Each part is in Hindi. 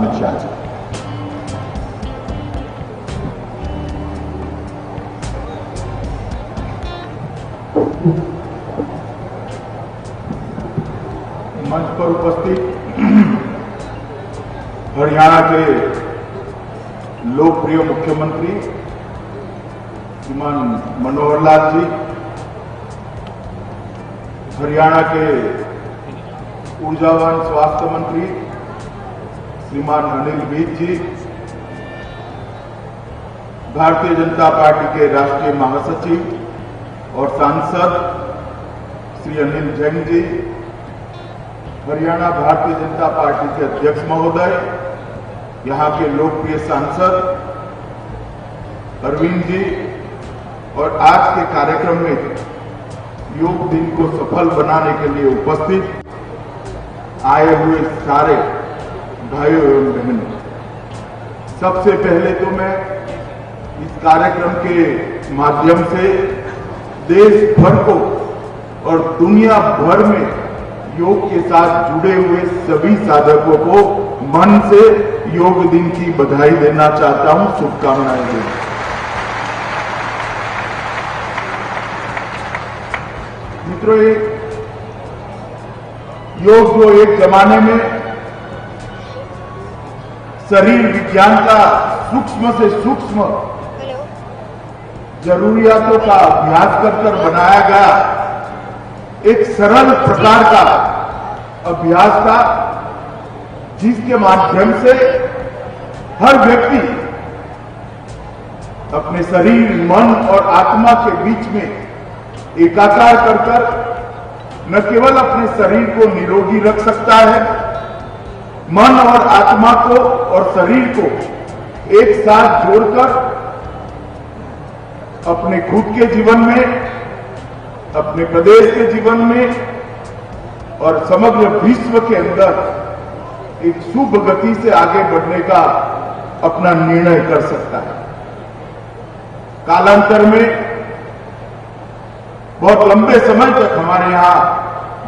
अमित शाह जी। मंच पर उपस्थित हरियाणा के लोकप्रिय मुख्यमंत्री श्रीमान मनोहर लाल जी, हरियाणा के ऊर्जावान स्वास्थ्य मंत्री श्रीमान अनिल विज जी, भारतीय जनता पार्टी के राष्ट्रीय महासचिव और सांसद श्री अनिल जैन जी, हरियाणा भारतीय जनता पार्टी के अध्यक्ष महोदय, यहां के लोकप्रिय सांसद अरविंद जी और आज के कार्यक्रम में योग दिन को सफल बनाने के लिए उपस्थित आए हुए सारे भाइयों एवं बहनों, सबसे पहले तो मैं इस कार्यक्रम के माध्यम से देश भर को और दुनिया भर में योग के साथ जुड़े हुए सभी साधकों को मन से योग दिन की बधाई देना चाहता हूं, शुभकामनाएं दें। मित्रों, योग जो एक जमाने में शरीर विज्ञान का सूक्ष्म से सूक्ष्म जरूरियातों का अभ्यास कर बनाया गया एक सरल प्रकार का अभ्यास था, जिसके माध्यम से हर व्यक्ति अपने शरीर, मन और आत्मा के बीच में एकाकार कर न केवल अपने शरीर को निरोगी रख सकता है, मन और आत्मा को और शरीर को एक साथ जोड़कर अपने खुद के जीवन में, अपने प्रदेश के जीवन में और समग्र विश्व के अंदर एक शुभ गति से आगे बढ़ने का अपना निर्णय कर सकता है। कालांतर में बहुत लंबे समय तक हमारे यहां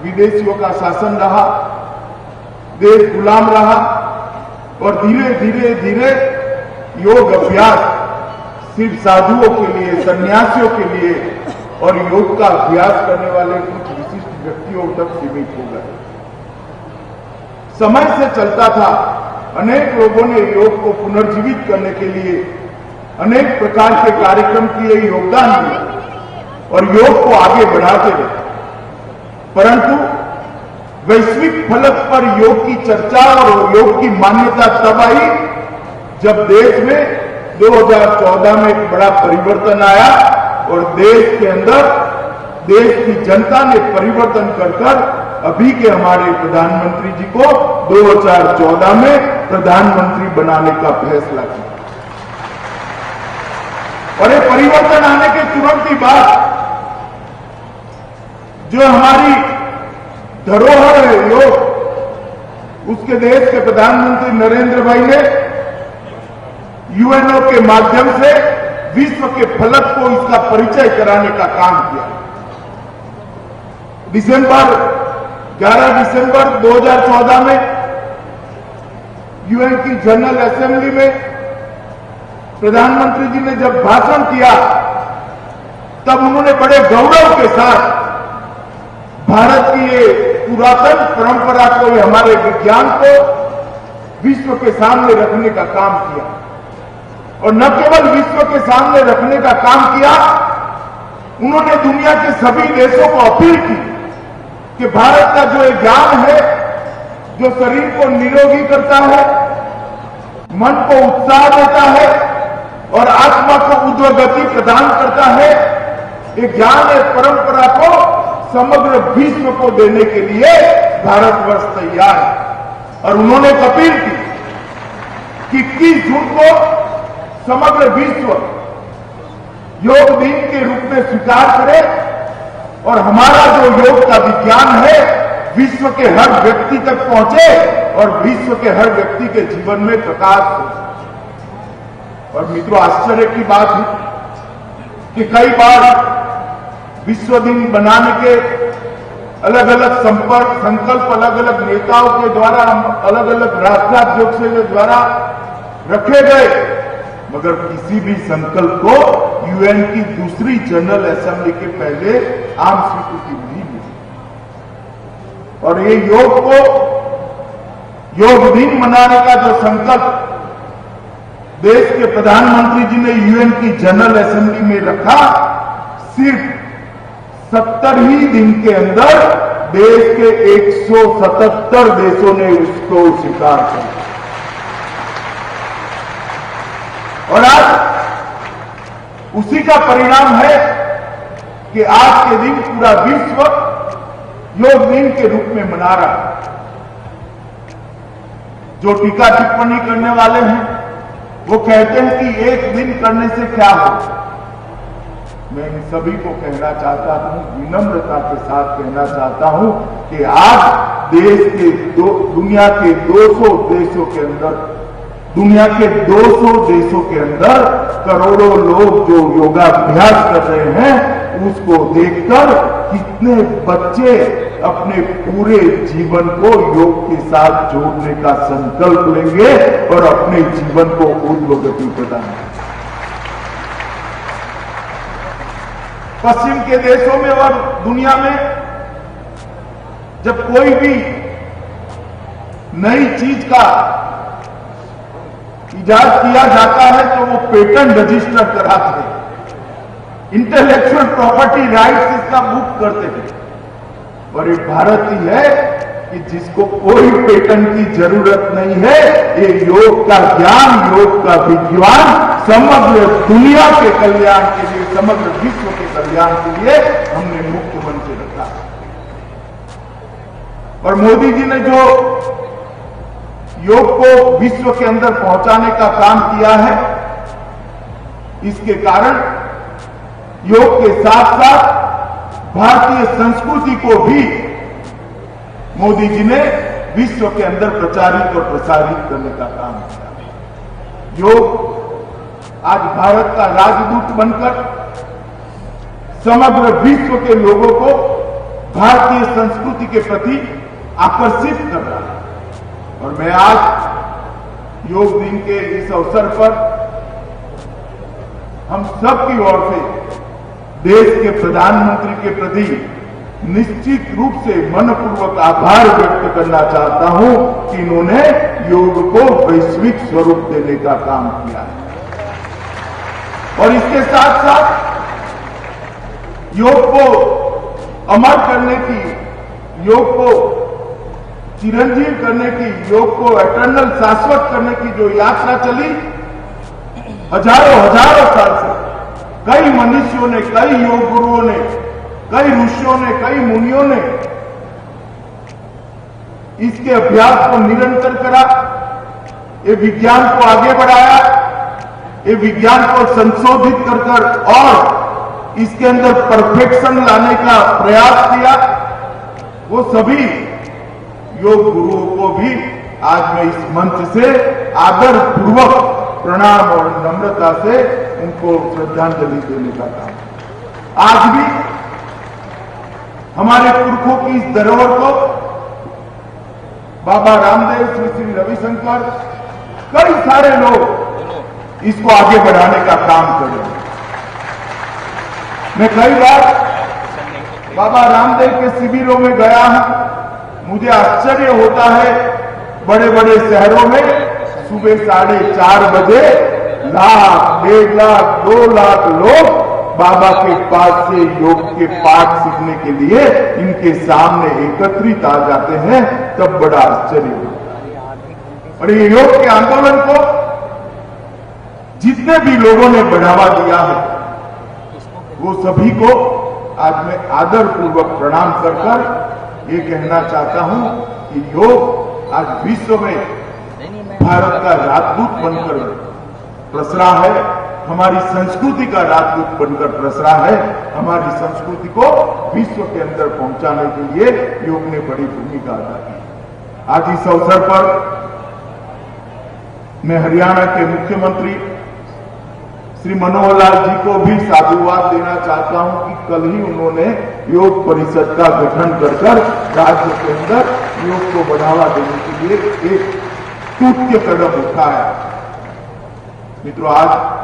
विदेशियों का शासन रहा, देश गुलाम रहा और धीरे धीरे धीरे योग अभ्यास सिर्फ साधुओं के लिए, सन्यासियों के लिए और योग का अभ्यास करने वाले कुछ विशिष्ट व्यक्तियों तक सीमित हो गए। समय से चलता था, अनेक लोगों ने योग को पुनर्जीवित करने के लिए अनेक प्रकार के कार्यक्रम किए, योगदान दिए और योग को आगे बढ़ाते रहे। परंतु वैश्विक फलक पर योग की चर्चा और योग की मान्यता तब आई जब देश में 2014 में एक बड़ा परिवर्तन आया और देश के अंदर देश की जनता ने परिवर्तन कर अभी के हमारे प्रधानमंत्री जी को 2014 में प्रधानमंत्री बनाने का फैसला किया। और ये परिवर्तन आने के तुरंत ही बाद जो हमारी धरोहर है योग, उसके देश के प्रधानमंत्री नरेंद्र भाई ने यूएनओ के माध्यम से विश्व के फलक को इसका परिचय कराने का काम किया। 11 दिसंबर 2014 में यूएन की जनरल असेंबली में प्रधानमंत्री जी ने जब भाषण किया, तब उन्होंने बड़े गौरव के साथ भारत की ये पुरातन परंपरा को, हमारे विज्ञान को विश्व के सामने रखने का काम किया। और न केवल विश्व के सामने रखने का काम किया, उन्होंने दुनिया के सभी देशों को अपील की कि भारत का जो ज्ञान है, जो शरीर को निरोगी करता है, मन को उत्साह देता है और आत्मा को उद्गति प्रदान करता है, ये ज्ञान, ये परंपरा को समग्र विश्व को देने के लिए भारतवर्ष तैयार है। और उन्होंने अपील की कि 21 जून को समग्र विश्व योग दिन के रूप में स्वीकार करे और हमारा जो योग का विज्ञान है विश्व के हर व्यक्ति तक पहुंचे और विश्व के हर व्यक्ति के जीवन में प्रकाश हो। और मित्रों, आश्चर्य की बात है कि कई बार विश्व दिन बनाने के अलग अलग संकल्प अलग अलग नेताओं के द्वारा, अलग अलग राष्ट्राध्यक्षों के द्वारा रखे गए, मगर किसी भी संकल्प को यूएन की दूसरी जनरल असेंबली के पहले आम स्वीकृति नहीं मिली। और ये योग दिन मनाने का जो संकल्प देश के प्रधानमंत्री जी ने यूएन की जनरल असेंबली में रखा, सिर्फ 70 ही दिन के अंदर देश के 177 देशों ने उसको स्वीकार कर लिया। और आज उसी का परिणाम है कि आज के दिन पूरा विश्व योग दिन के रूप में मना रहा है। जो टीका टिप्पणी करने वाले हैं वो कहते हैं कि एक दिन करने से क्या हो। मैं इन सभी को कहना चाहता हूं, विनम्रता के साथ कहना चाहता हूं कि आज देश के दुनिया के 200 देशों के अंदर, दुनिया के 200 देशों के अंदर करोड़ों लोग जो योगाभ्यास कर रहे हैं, उसको देखकर कितने बच्चे अपने पूरे जीवन को योग के साथ जोड़ने का संकल्प लेंगे और अपने जीवन को ऊर्ध्व गति प्रदान करेंगे। पश्चिम के देशों में और दुनिया में जब कोई भी नई चीज का इजाद किया जाता है तो वो पेटेंट रजिस्टर कराते हैं, इंटेलेक्चुअल प्रॉपर्टी राइट्स इसका बुक करते हैं। और ये भारत ही है कि जिसको कोई पेटेंट की जरूरत नहीं है। ये योग का ज्ञान, योग का विज्ञान समग्र दुनिया के कल्याण के लिए, समग्र विश्व के कल्याण के लिए हमने मुक्त मन से रखा। और मोदी जी ने जो योग को विश्व के अंदर पहुंचाने का काम किया है, इसके कारण योग के साथ साथ भारतीय संस्कृति को भी मोदी जी ने विश्व के अंदर प्रचारित और प्रसारित करने का काम किया। योग आज भारत का राजदूत बनकर समग्र विश्व के लोगों को भारतीय संस्कृति के प्रति आकर्षित कर रहा है। और मैं आज योग दिन के इस अवसर पर हम सब की ओर से देश के प्रधानमंत्री के प्रति निश्चित रूप से मनपूर्वक आभार व्यक्त करना चाहता हूं कि इन्होंने योग को वैश्विक स्वरूप देने का काम किया है। और इसके साथ साथ योग को अमर करने की, योग को चिरंजीव करने की, योग को एटर्नल शाश्वत करने की जो यात्रा चली हजारों साल से, कई मनुष्यों ने, कई योग गुरुओं ने, कई ऋषियों ने, कई मुनियों ने इसके अभ्यास को निरंतर करा, ये विज्ञान को आगे बढ़ाया, ये विज्ञान को संशोधित कर और इसके अंदर परफेक्शन लाने का प्रयास किया। वो सभी योग गुरुओं को भी आज मैं इस मंच से आदर पूर्वक प्रणाम और नम्रता से उनको श्रद्धांजलि देने का काम। आज भी हमारे पुरखों की इस धरोहर को बाबा रामदेव, श्री रविशंकर, कई सारे लोग इसको आगे बढ़ाने का काम कर रहे हैं। मैं कई बार बाबा रामदेव के शिविरों में गया हूं। मुझे आश्चर्य होता है, बड़े बड़े शहरों में सुबह 4:30 बजे 1 लाख, 1.5 लाख, 2 लाख लोग बाबा के पास से योग के पाठ सीखने के लिए इनके सामने एकत्रित आ जाते हैं, तब बड़ा आश्चर्य होता है। और ये योग के आंदोलन को जितने भी लोगों ने बढ़ावा दिया है, वो सभी को आज मैं आदर पूर्वक प्रणाम कर ये कहना चाहता हूं कि योग आज विश्व में भारत का राजदूत बनकर प्रसरा है, हमारी संस्कृति का राजदूत बनकर प्रसरा है। हमारी संस्कृति को विश्व के अंदर पहुंचाने के लिए योग ने बड़ी भूमिका अदा की। आज इस अवसर पर मैं हरियाणा के मुख्यमंत्री श्री मनोहर लाल जी को भी साधुवाद देना चाहता हूं कि कल ही उन्होंने योग परिषद का गठन कर राज्य के अंदर योग को बढ़ावा देने के लिए एक स्तुत्य कदम उठाया। मित्रों, आज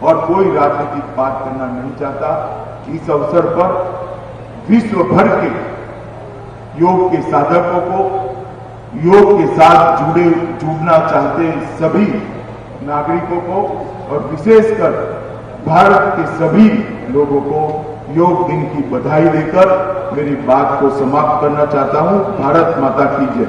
और कोई राजनीतिक बात करना नहीं चाहता। इस अवसर पर विश्व भर के योग के साधकों को, योग के साथ जुड़ना चाहते सभी नागरिकों को और विशेषकर भारत के सभी लोगों को योग दिन की बधाई देकर मेरी बात को समाप्त करना चाहता हूं। भारत माता की जय।